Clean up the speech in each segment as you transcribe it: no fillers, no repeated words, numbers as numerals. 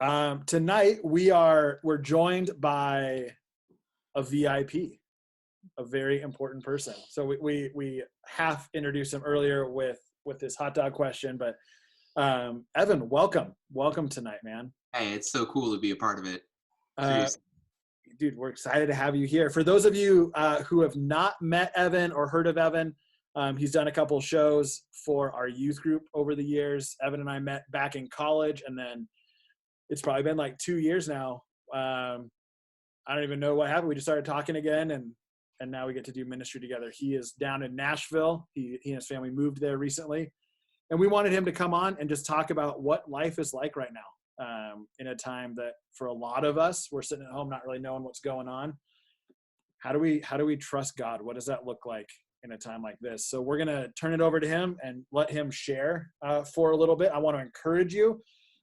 Tonight we're joined by a VIP, a very important person. So we half introduced him earlier with this hot dog question, but Evan, welcome tonight, man. Hey, it's so cool to be a part of it. Uh, Seriously. Dude, we're excited to have you here. For those of you who have not met Evan or heard of Evan, he's done a couple shows for our youth group over the years. Evan and I met back in college, and then it's probably been like 2 years now. I don't even know what happened. We just started talking again, and now we get to do ministry together. He is down in Nashville. He and his family moved there recently, and we wanted him to come on and just talk about what life is like right now, in a time that for a lot of us, we're sitting at home not really knowing what's going on. How do we trust God? What does that look like in a time like this? So we're gonna turn it over to him and let him share for a little bit. I want to encourage you.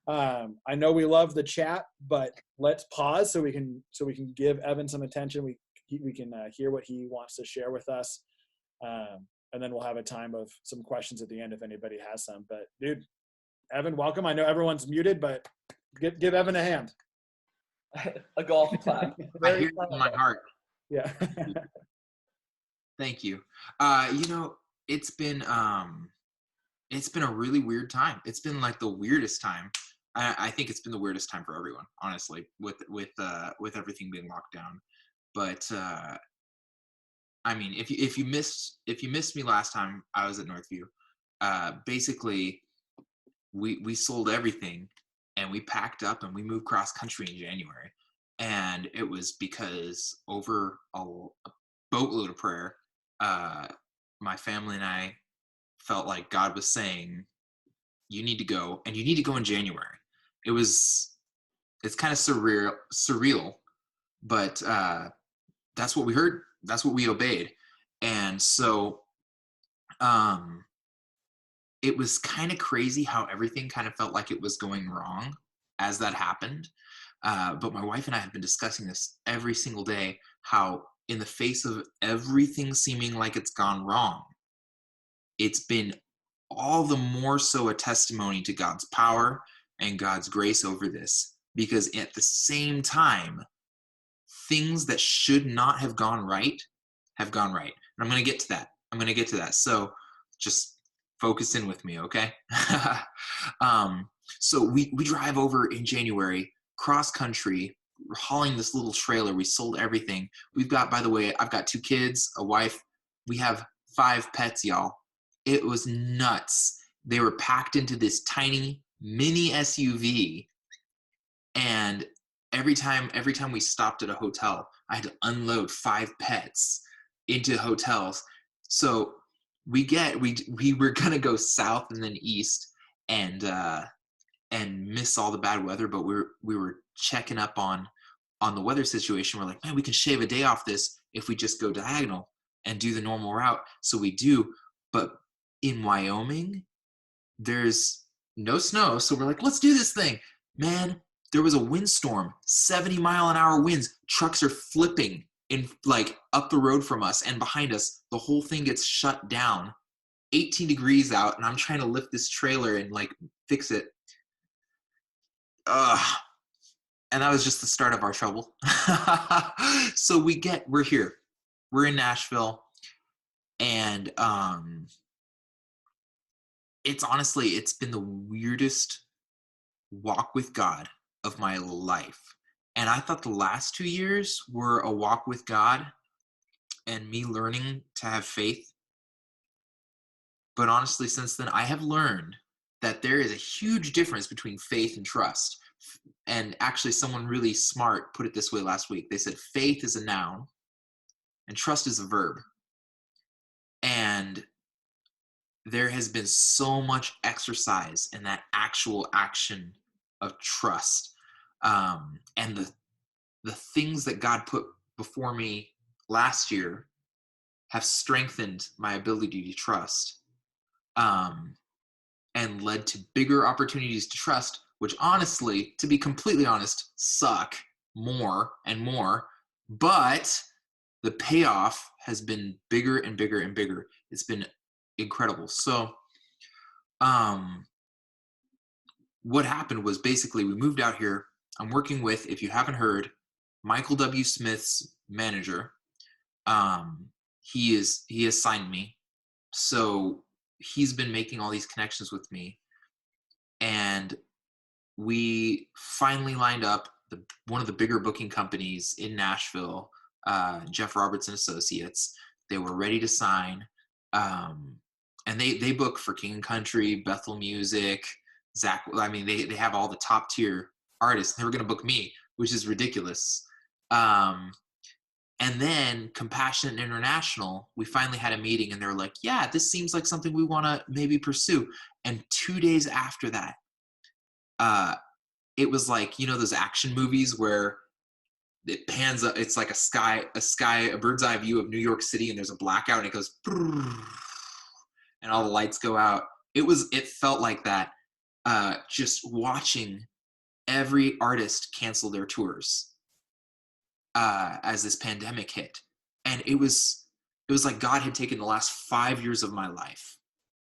I know we love the chat, but let's pause so we can give Evan some attention. We can hear what he wants to share with us, and then we'll have a time of some questions at the end if anybody has some. But dude, Evan, welcome. I know everyone's muted, but give Evan a hand. A golf clap. I hear it in my heart. Yeah. Thank you. It's been a really weird time. It's been like the weirdest time. I think it's been the weirdest time for everyone, honestly, with everything being locked down. But I mean, if you missed me last time I was at Northview, basically we sold everything and we packed up and we moved cross country in January. And it was because over a boatload of prayer, my family and I felt like God was saying, you need to go, and you need to go in January. It's kind of surreal, but that's what we heard. That's what we obeyed. And so it was kind of crazy how everything kind of felt like it was going wrong as that happened. But my wife and I have been discussing this every single day, how in the face of everything seeming like it's gone wrong, it's been all the more so a testimony to God's power and God's grace over this. Because at the same time, things that should not have gone right have gone right. And I'm going to get to that. So just focus in with me, okay? So we drive over in January, cross country, hauling this little trailer. We sold everything. By the way, I've got 2 kids, a wife. We have 5 pets, y'all. It was nuts. They were packed into this tiny mini SUV. And every time we stopped at a hotel, I had to unload 5 pets into hotels. So we were gonna go south and then east and miss all the bad weather, but we were checking up on the weather situation. We're like, man, we can shave a day off this if we just go diagonal and do the normal route. So we do, but in Wyoming, there's no snow. So we're like, let's do this thing. Man, there was a windstorm, 70-mile-an-hour winds. Trucks are flipping in like up the road from us and behind us. The whole thing gets shut down. 18 degrees out, and I'm trying to lift this trailer and like fix it. And that was just the start of our trouble. So we're here. We're in Nashville, and it's been the weirdest walk with God of my life. And I thought the last 2 years were a walk with God and me learning to have faith. But honestly, since then, I have learned that there is a huge difference between faith and trust. And actually, someone really smart put it this way last week. They said faith is a noun and trust is a verb. And there has been so much exercise in that actual action of trust. And the things that God put before me last year have strengthened my ability to trust, and led to bigger opportunities to trust, which honestly, to be completely honest, suck more and more, but the payoff has been bigger and bigger and bigger. It's been incredible. So what happened was basically we moved out here I'm working with, if you haven't heard, Michael W. Smith's manager. He has signed me. So he's been making all these connections with me. And we finally lined up one of the bigger booking companies in Nashville, Jeff Robertson Associates. They were ready to sign. And they book for King and Country, Bethel Music, Zach. I mean, they have all the top tier artists. They were going to book me, which is ridiculous. And then Compassion International, we finally had a meeting and they were like, yeah, this seems like something we want to maybe pursue. And 2 days after that, it was like, those action movies where it pans up, it's like a bird's eye view of New York City, and there's a blackout and it goes, and all the lights go out. It felt like that, just watching every artist cancel their tours as this pandemic hit. And it was like God had taken the last 5 years of my life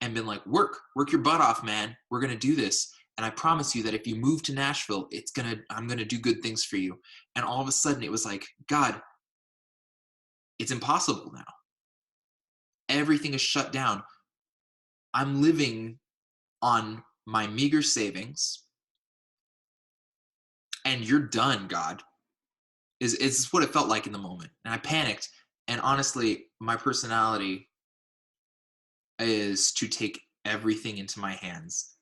and been like, work your butt off, man. We're going to do this. And I promise you that if you move to Nashville, I'm going to do good things for you. And all of a sudden it was like, God, it's impossible now. Everything is shut down. I'm living on my meager savings. And you're done, God. It's what it felt like in the moment. And I panicked. And honestly, my personality is to take everything into my hands.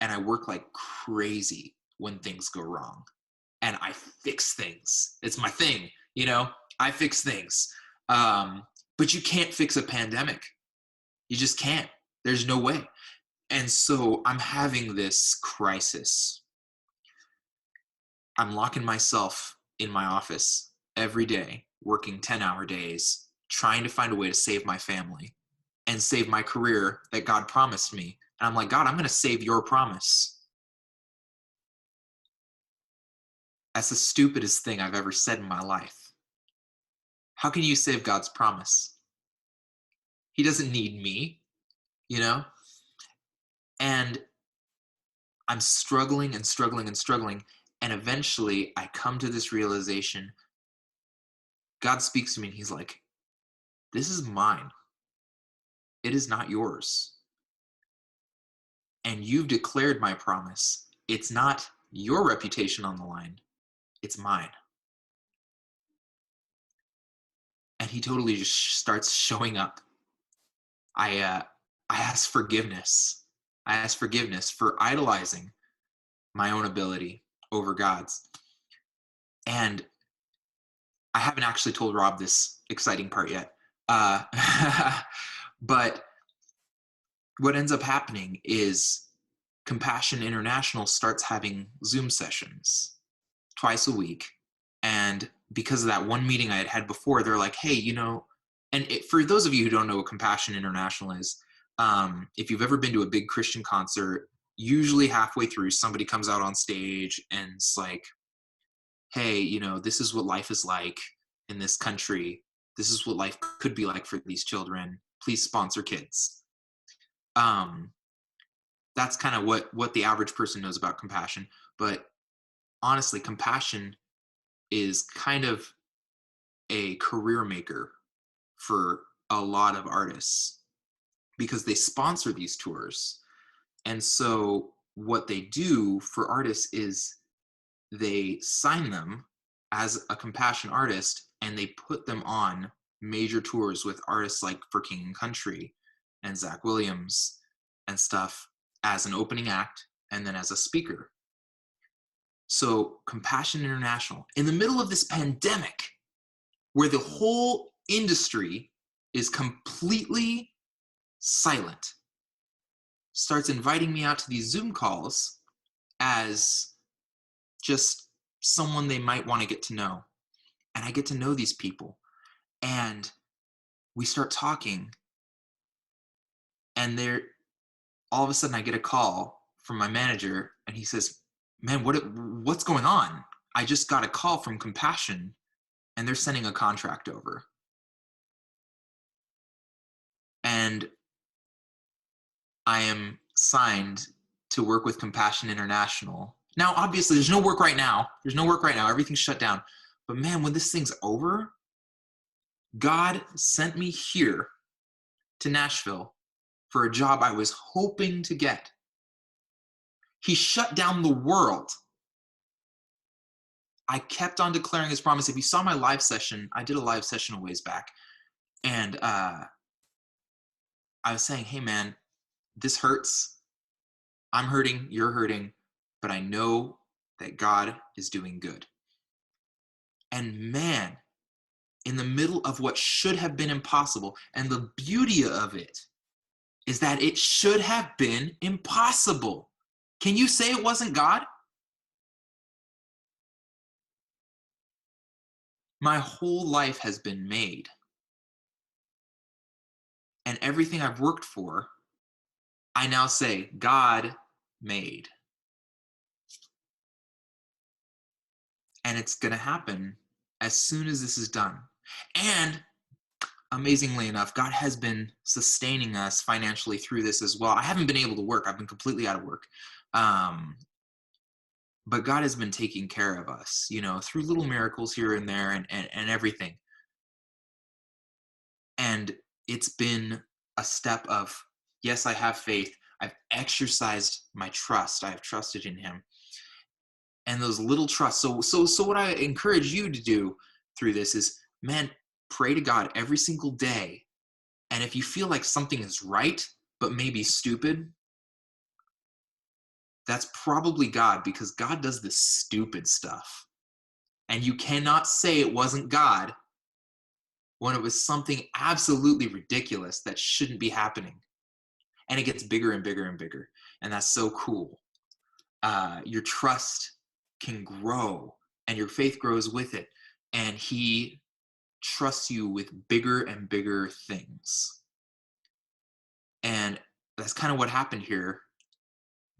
And I work like crazy when things go wrong. And I fix things. It's my thing, I fix things. But you can't fix a pandemic. You just can't. There's no way. And so I'm having this crisis. I'm locking myself in my office every day, working 10-hour days, trying to find a way to save my family and save my career that God promised me. And I'm like, God, I'm going to save your promise. That's the stupidest thing I've ever said in my life. How can you save God's promise? He doesn't need me, And I'm struggling and struggling and struggling. And eventually I come to this realization. God speaks to me and he's like, this is mine. It is not yours. And you've declared my promise. It's not your reputation on the line. It's mine. And he totally just starts showing up. I ask forgiveness. I ask forgiveness for idolizing my own ability over God's. And I haven't actually told Rob this exciting part yet. But what ends up happening is Compassion International starts having Zoom sessions twice a week. And because of that one meeting I had before, they're like, hey, for those of you who don't know what Compassion International is, if you've ever been to a big Christian concert, usually halfway through, somebody comes out on stage and it's like, hey, this is what life is like in this country. This is what life could be like for these children. Please sponsor kids. That's kind of what the average person knows about Compassion. But honestly, Compassion is kind of a career maker for a lot of artists because they sponsor these tours. And so what they do for artists is they sign them as a Compassion artist and they put them on major tours with artists like For King and Country and Zach Williams and stuff as an opening act and then as a speaker. So Compassion International, in the middle of this pandemic where the whole industry is completely silent, starts inviting me out to these Zoom calls as just someone they might want to get to know. And I get to know these people. And we start talking. And all of a sudden I get a call from my manager and he says, man, what's going on? I just got a call from Compassion and they're sending a contract over. And I am signed to work with Compassion International Now, obviously, there's no work right now. There's no work right now. Everything's shut down. But man, when this thing's over, God sent me here to Nashville for a job I was hoping to get. He shut down the world. I kept on declaring his promise. If you saw my live session, I did a live session a ways back. And I was saying, hey, man, this hurts. I'm hurting. You're hurting. But I know that God is doing good. And man, in the middle of what should have been impossible, and the beauty of it is that it should have been impossible. Can you say it wasn't God? My whole life has been made. And everything I've worked for, I now say, God made. And it's going to happen as soon as this is done. And amazingly enough, God has been sustaining us financially through this as well. I haven't been able to work. I've been completely out of work. But God has been taking care of us, through little miracles here and there and everything. And it's been a step of, yes, I have faith. I've exercised my trust. I have trusted in him. And those little trusts. So what I encourage you to do through this is, man, pray to God every single day. And if you feel like something is right, but maybe stupid, that's probably God, because God does this stupid stuff. And you cannot say it wasn't God when it was something absolutely ridiculous that shouldn't be happening. And it gets bigger and bigger and bigger. And that's so cool. Your trust can grow and your faith grows with it. And he trusts you with bigger and bigger things. And that's kind of what happened here,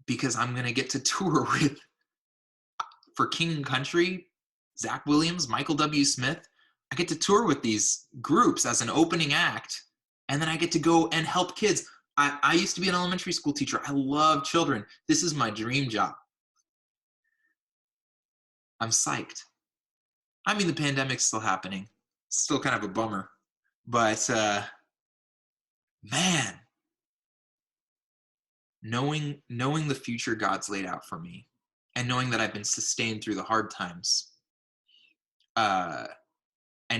because I'm going to get to tour for King and Country, Zach Williams, Michael W. Smith. I get to tour with these groups as an opening act. And then I get to go and help kids. I used to be an elementary school teacher. I love children. This is my dream job. I'm psyched. I mean, the pandemic's still happening. It's still kind of a bummer. But, man, knowing the future God's laid out for me, and knowing that I've been sustained through the hard times, and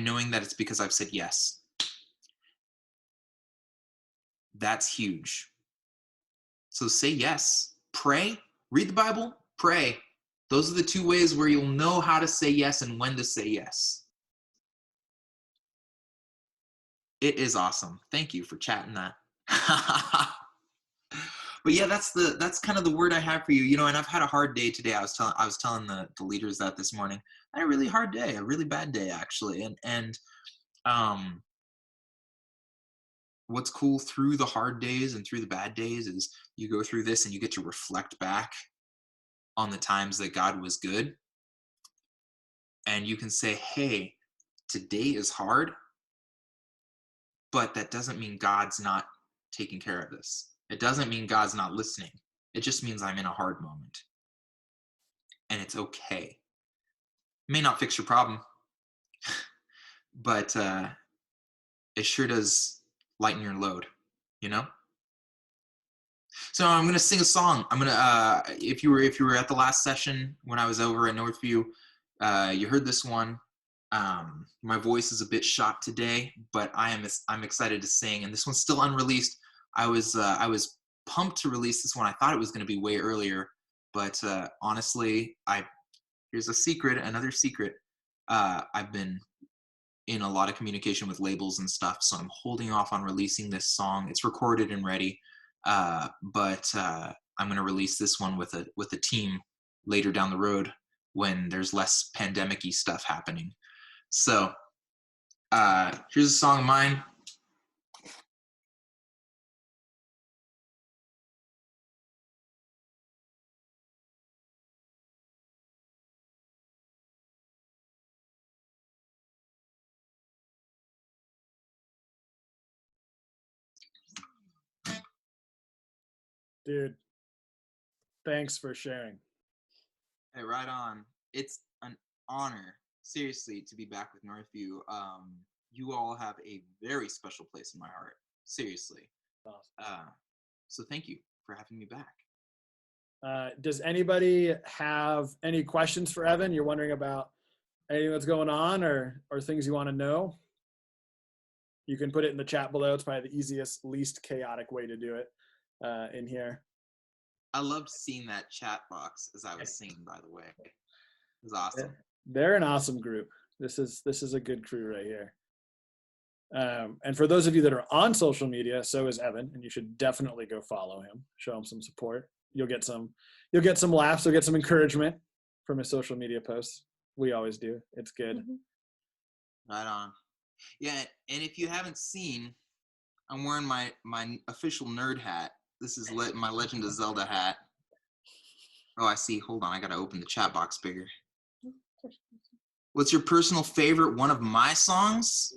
knowing that it's because I've said yes, that's huge. So say yes. Pray. Read the Bible. Pray. Those are the two ways where you'll know how to say yes and when to say yes. It is awesome. Thank you for chatting that. But yeah, that's kind of the word I have for you. And I've had a hard day today. I was telling the leaders that this morning. I had a really hard day, a really bad day actually. And what's cool through the hard days and through the bad days is you go through this and you get to reflect back on the times that God was good. And you can say, hey, today is hard, but that doesn't mean God's not taking care of this. It doesn't mean God's not listening. It just means I'm in a hard moment. And it's okay. It may not fix your problem, but it sure does lighten your load, So I'm gonna sing a song. I'm gonna if you were at the last session when I was over at Northview, you heard this one. My voice is a bit shot today, but I'm excited to sing. And this one's still unreleased. I was pumped to release this one. I thought it was gonna be way earlier, but honestly, here's a secret, another secret. I've been in a lot of communication with labels and stuff, so I'm holding off on releasing this song. It's recorded and ready. But I'm going to release this one with a team later down the road when there's less pandemic-y stuff happening. So here's a song of mine. Dude, thanks for sharing. Hey, right on. It's an honor, seriously, to be back with Northview. You all have a very special place in my heart. Seriously. Awesome. So thank you for having me back. Does anybody have any questions for Evan? You're wondering about anything that's going on or things you want to know? You can put it in the chat below. It's probably the easiest, least chaotic way to do it in here. I loved seeing that chat box as I was singing, by the way. It was awesome. They're an awesome group. This is a good crew right here. And for those of you that are on social media, so is Evan, and you should definitely go follow him, show him some support. You'll get some laughs, you'll get some encouragement from his social media posts. We always do. It's good. Right on. Yeah, and if you haven't seen, I'm wearing my official nerd hat. This is my Legend of Zelda hat. Oh, I see. Hold on, I gotta open the chat box bigger. What's your personal favorite one of my songs?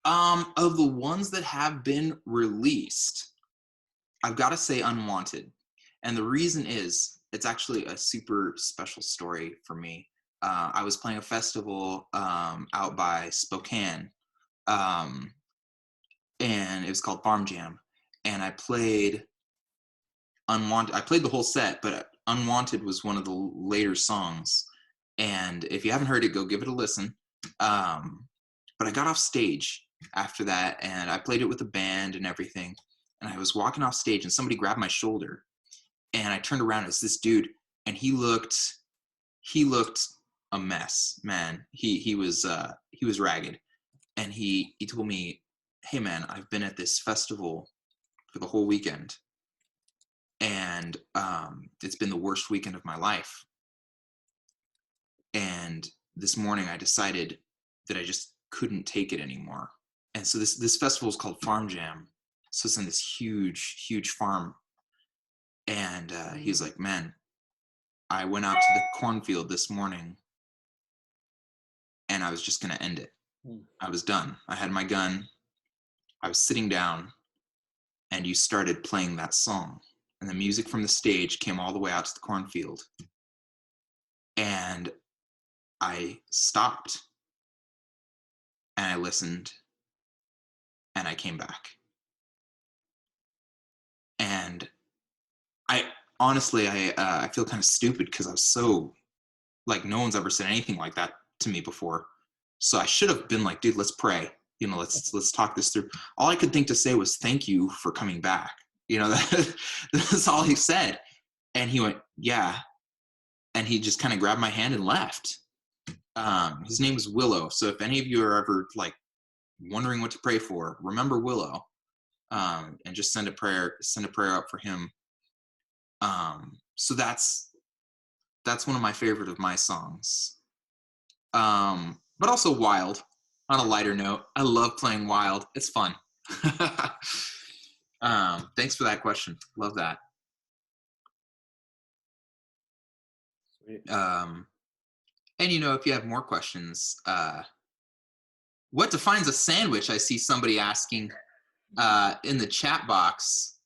Of the ones that have been released, I've got to say Unwanted. And the reason is, it's actually a super special story for me. I was playing a festival out by Spokane, and it was called Farm Jam. And I played Unwanted. I played the whole set, but Unwanted was one of the later songs. And if you haven't heard it, go give it a listen. But I got off stage after that, and I played it with the band and everything. And I was walking off stage, and somebody grabbed my shoulder, and I turned around. It's this dude, and he looked a mess, man. He was ragged, and he told me, "Hey, man, I've been at this festival for the whole weekend, and it's been the worst weekend of my life. And this morning, I decided that I just couldn't take it anymore." And so this festival is called Farm Jam. So it's in this huge farm. And he's like, "Man, I went out to the cornfield this morning, and I was just going to end it. I was done. I had my gun. I was sitting down, and you started playing that song. And the music from the stage came all the way out to the cornfield. And I stopped, and I listened, and I came back. And I honestly, I feel kind of stupid because I was so, like, no one's ever said anything like that to me before. So I should have been like, dude, let's pray. You know, let's talk this through. All I could think to say was, thank you for coming back. You know, that's all he said. And he went, yeah. And he just kind of grabbed my hand and left. His name is Willow. So if any of you are ever like wondering what to pray for, remember Willow, and just send a prayer up for him. So that's one of my favorite of my songs. But also Wild, on a lighter note. I love playing Wild. It's fun. Thanks for that question. Love that. Sweet. And you know, if you have more questions, what defines a sandwich? I see somebody asking in the chat box.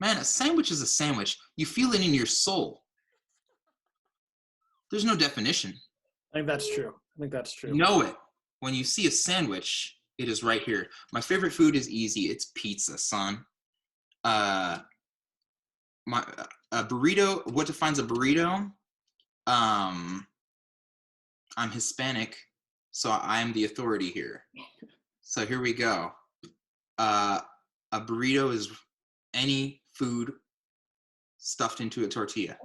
Man, a sandwich is a sandwich. You feel it in your soul. There's no definition. I think that's true. You know it. When you see a sandwich, it is right here. My favorite food is easy. It's pizza, son. A burrito. What defines a burrito? I'm Hispanic, so I am the authority here. So here we go. A burrito is any food stuffed into a tortilla.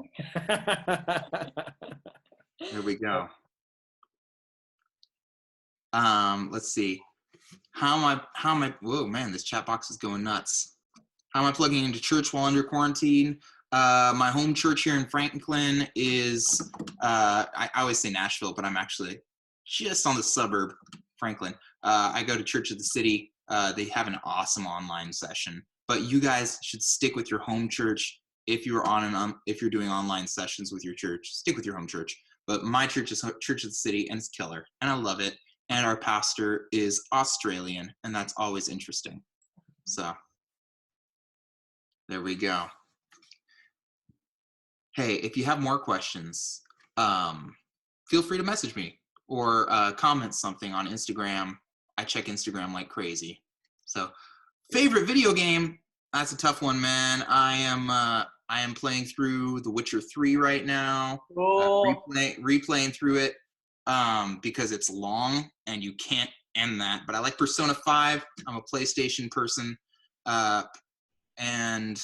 There we go. Let's see. How am I, whoa, man, this chat box is going nuts. How am I plugging into church while under quarantine? My home church here in Franklin is, I always say Nashville, but I'm actually just on the suburb, Franklin. I go to Church of the City. They have an awesome online session, but you guys should stick with your home church. If you're if you're doing online sessions with your church, stick with your home church. But my church is Church of the City, and it's killer, and I love it. And our pastor is Australian, and that's always interesting. So there we go. Hey, if you have more questions, feel free to message me or comment something on Instagram. I check Instagram like crazy. So, favorite video game? That's a tough one, man. I am playing through The Witcher 3 right now. Oh, Replaying through it because it's long and you can't end that. But I like Persona 5. I'm a PlayStation person. And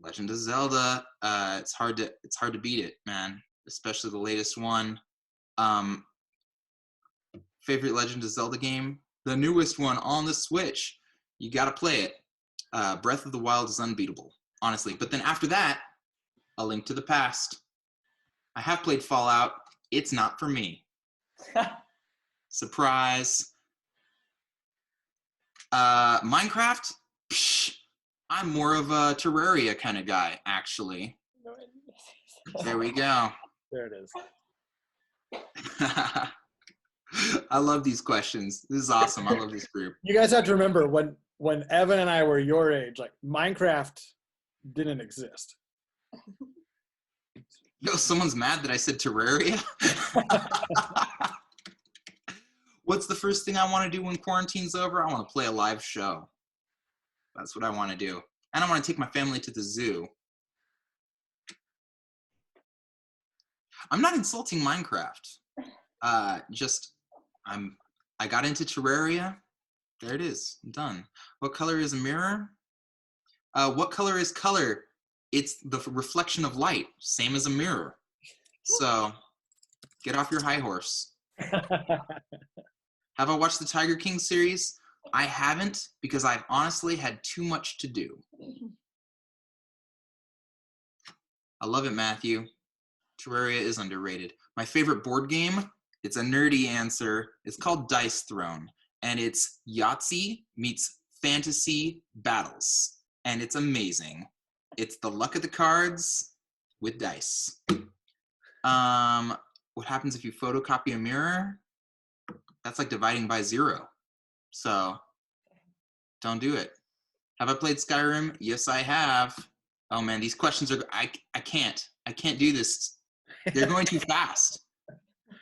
Legend of Zelda. It's hard to beat it, man. Especially the latest one. Favorite Legend of Zelda game? The newest one on the Switch. You gotta play it. Breath of the Wild is unbeatable, honestly. But then after that, A Link to the Past. I have played Fallout. It's not for me. Surprise. Minecraft? Psh, I'm more of a Terraria kind of guy, actually. There we go. There it is. I love these questions. This is awesome. I love this group. You guys have to remember when Evan and I were your age, like Minecraft didn't exist. Yo, someone's mad that I said Terraria. What's the first thing I want to do when quarantine's over? I want to play a live show. That's what I want to do. And I want to take my family to the zoo. I'm not insulting Minecraft. I got into Terraria. There it is. I'm done. What color is a mirror? What color is color? It's the reflection of light, same as a mirror. So get off your high horse. Have I watched the Tiger King series? I haven't because I've honestly had too much to do. I love it, Matthew. Terraria is underrated. My favorite board game, it's a nerdy answer. It's called Dice Throne, and it's Yahtzee meets fantasy battles, and it's amazing. It's the luck of the cards with dice. What happens if you photocopy a mirror? That's like dividing by 0. So don't do it. Have I played Skyrim? Yes, I have. Oh man, these questions are, I can't do this. They're going too fast.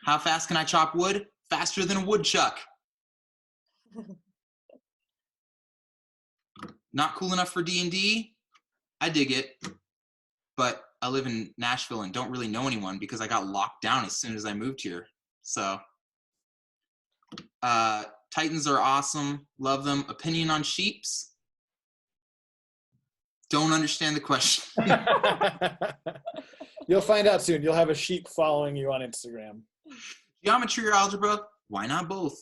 How fast can I chop wood? Faster than a woodchuck. Not cool enough for D&D? I dig it. But I live in Nashville and don't really know anyone because I got locked down as soon as I moved here. So, Titans are awesome. Love them. Opinion on Sheeps? Don't understand the question. You'll find out soon. You'll have a sheep following you on Instagram. Geometry or algebra? Why not both?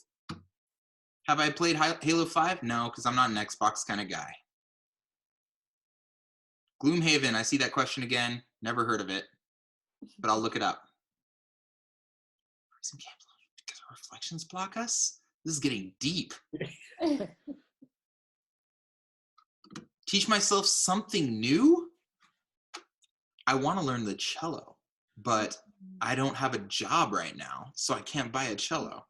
Have I played Halo 5? No, because I'm not an Xbox kind of guy. Gloomhaven, I see that question again. Never heard of it, but I'll look it up. Prison camp because our reflections block us? This is getting deep. Teach myself something new? I want to learn the cello, but I don't have a job right now, so I can't buy a cello.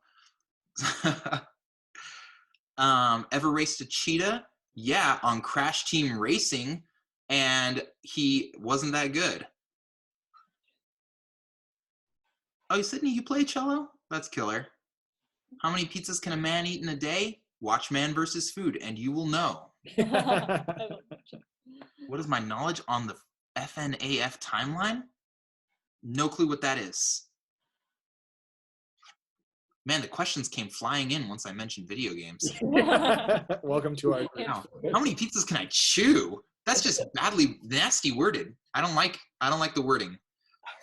Ever raced a cheetah? Yeah, on Crash Team Racing, and he wasn't that good. Oh, Sydney, you play cello? That's killer. How many pizzas can a man eat in a day? Watch Man vs. Food, and you will know. What is my knowledge on the FNAF timeline? No clue what that is. Man, the questions came flying in once I mentioned video games. Welcome to our group. Wow. How many pizzas can I chew? That's just badly nasty worded. I don't like the wording.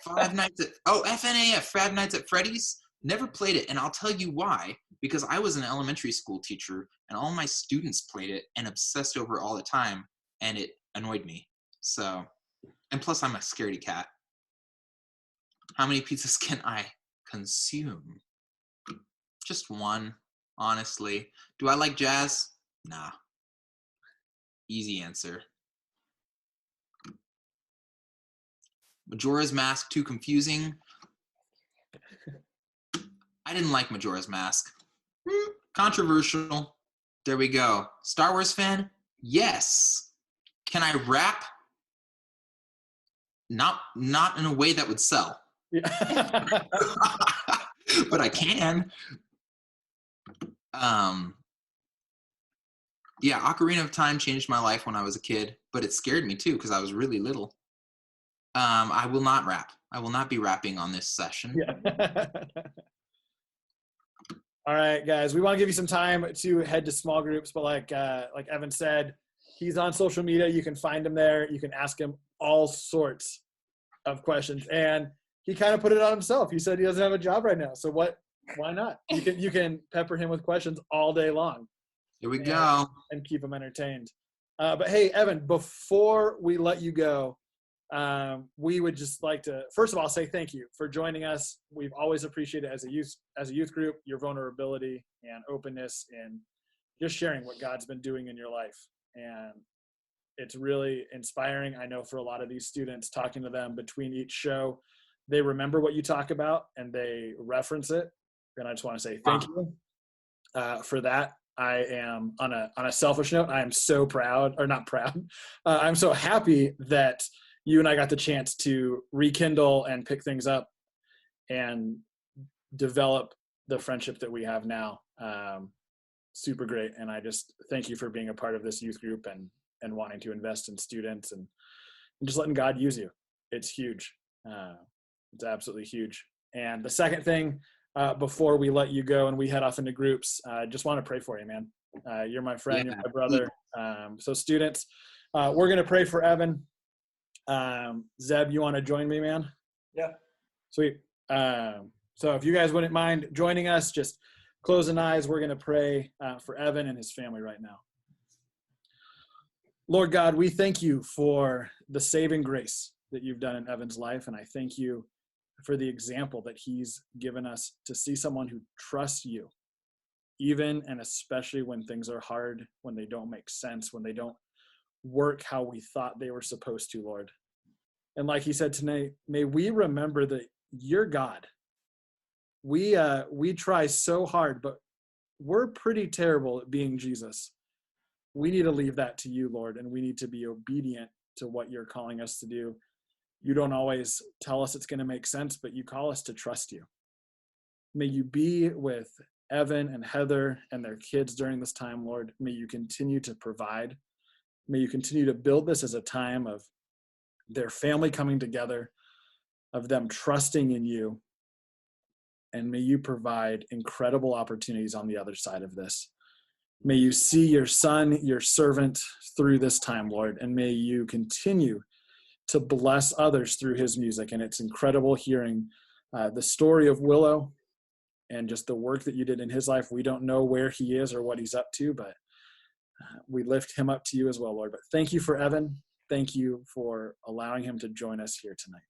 FNAF, Five Nights at Freddy's. Never played it, and I'll tell you why. Because I was an elementary school teacher, and all my students played it and obsessed over it all the time, and it annoyed me. So, and plus I'm a scaredy cat. How many pizzas can I consume? Just one, honestly. Do I like jazz? Nah. Easy answer. Majora's Mask too confusing? I didn't like Majora's Mask. Controversial. There we go. Star Wars fan? Yes. Can I rap? Not in a way that would sell. Yeah. But I can. Yeah, Ocarina of Time changed my life when I was a kid, but it scared me too because I was really little. I will not rap. I will not be rapping on this session. Yeah. All right, guys, we want to give you some time to head to small groups, but like Evan said, he's on social media. You can find him there. You can ask him all sorts of questions, and he kind of put it on himself. He said he doesn't have a job right now, so why not? You can pepper him with questions all day long. Here we go. And keep him entertained. But hey, Evan, before we let you go, we would just like to, first of all, say thank you for joining us. We've always appreciated as a youth group, your vulnerability and openness and just sharing what God's been doing in your life. And it's really inspiring. I know for a lot of these students, talking to them between each show, they remember what you talk about and they reference it. And I just want to say thank you for that. I am on a selfish note. I am so proud, or not proud. I'm so happy that you and I got the chance to rekindle and pick things up and develop the friendship that we have now. Super great. And I just thank you for being a part of this youth group and wanting to invest in students and just letting God use you. It's huge. It's absolutely huge. And the second thing, before we let you go and we head off into groups, I just want to pray for you, man. You're my friend, you're my brother. So students, we're going to pray for Evan. Zeb, you want to join me, man? Yeah. Sweet. So if you guys wouldn't mind joining us, just closing eyes. We're going to pray for Evan and his family right now. Lord God, we thank you for the saving grace that you've done in Evan's life. And I thank you for the example that he's given us to see someone who trusts you, even and especially when things are hard, when they don't make sense, when they don't work how we thought they were supposed to, Lord. And like he said tonight, may we remember that you're God. We try so hard, but we're pretty terrible at being Jesus. We need to leave that to you, Lord, and we need to be obedient to what you're calling us to do. You don't always tell us it's going to make sense, but you call us to trust you. May you be with Evan and Heather and their kids during this time, Lord. May you continue to provide. May you continue to build this as a time of their family coming together, of them trusting in you. And may you provide incredible opportunities on the other side of this. May you see your son, your servant through this time, Lord, and may you continue to bless others through his music. And it's incredible hearing the story of Willow and just the work that you did in his life. We don't know where he is or what he's up to, but we lift him up to you as well, Lord. But thank you for Evan. Thank you for allowing him to join us here tonight.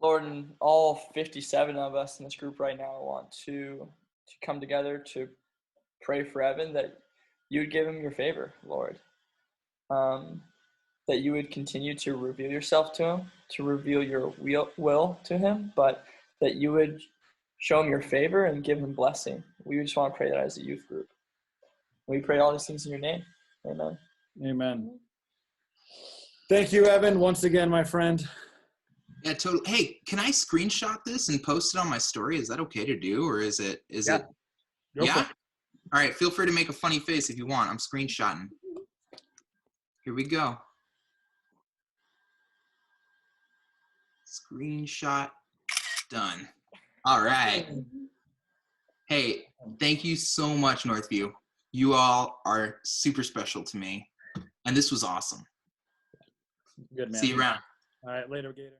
Lord, and all 57 of us in this group right now want to come together to pray for Evan, that you would give him your favor, Lord. That you would continue to reveal yourself to him, to reveal your will to him, but that you would show him your favor and give him blessing. We just want to pray that as a youth group. We pray all these things in your name. Amen. Amen. Thank you, Evan, once again, my friend. Yeah, totally. Hey, can I screenshot this and post it on my story? Is that okay to do, or is it? Go Yeah. All right. Feel free to make a funny face if you want. I'm screenshotting. Here we go. Screenshot done. All right. Hey, thank you so much, Northview. You all are super special to me, and this was awesome. Good, man. See you around. All right, later, Gator.